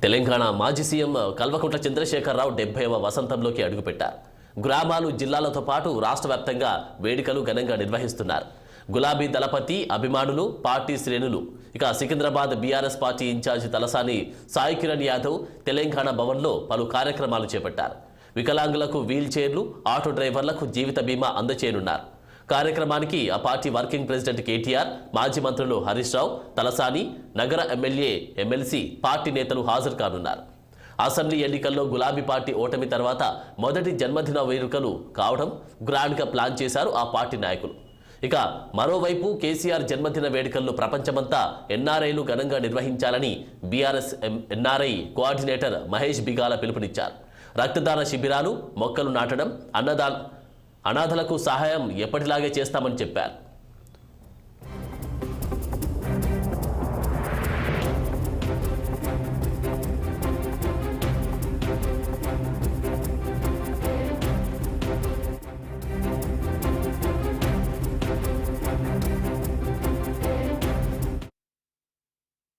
తెలంగాణ మాజీ సీఎం కల్వకుంట్ల చంద్రశేఖరరావు 70వ వసంతంలోకి అడుగుపెట్టారు. గ్రామాలు, జిల్లాలతో పాటు రాష్ట్ర వ్యాప్తంగా వేడుకలు ఘనంగా నిర్వహిస్తున్నారు. గులాబీ దళపతి అభిమానులు, పార్టీ శ్రేణులు. ఇక సికింద్రాబాద్ బీఆర్ఎస్ పార్టీ ఇన్ఛార్జి తలసాని సాయి కిరణ్ యాదవ్ తెలంగాణ భవన్లో పలు కార్యక్రమాలు చేపట్టారు. వికలాంగులకు వీల్ చైర్లు, ఆటో డ్రైవర్లకు జీవిత బీమా అందచేయనున్నారు. కార్యక్రమానికి ఆ పార్టీ వర్కింగ్ ప్రెసిడెంట్ కేటీఆర్, మాజీ మంత్రులు హరీష్ రావు, తలసాని, నగర ఎమ్మెల్యే, ఎమ్మెల్సీ, పార్టీ నేతలు హాజరు కానున్నారు. అసెంబ్లీ ఎన్నికల్లో గులాబీ పార్టీ ఓటమి తర్వాత మొదటి జన్మదిన వేడుకలు కావడం గ్రాండ్గా ప్లాన్ చేశారు ఆ పార్టీ నాయకులు. ఇక మరోవైపు కేసీఆర్ జన్మదిన వేడుకలను ప్రపంచమంతా ఎన్ఆర్ఐలు ఘనంగా నిర్వహించాలని BRS NRI coordinator Mahesh Bigala పిలుపునిచ్చారు. రక్తదాన శిబిరాలు, మొక్కలు నాటడం, అనాథలకు సహాయం ఎప్పటిలాగే చేస్తామని చెప్పారు.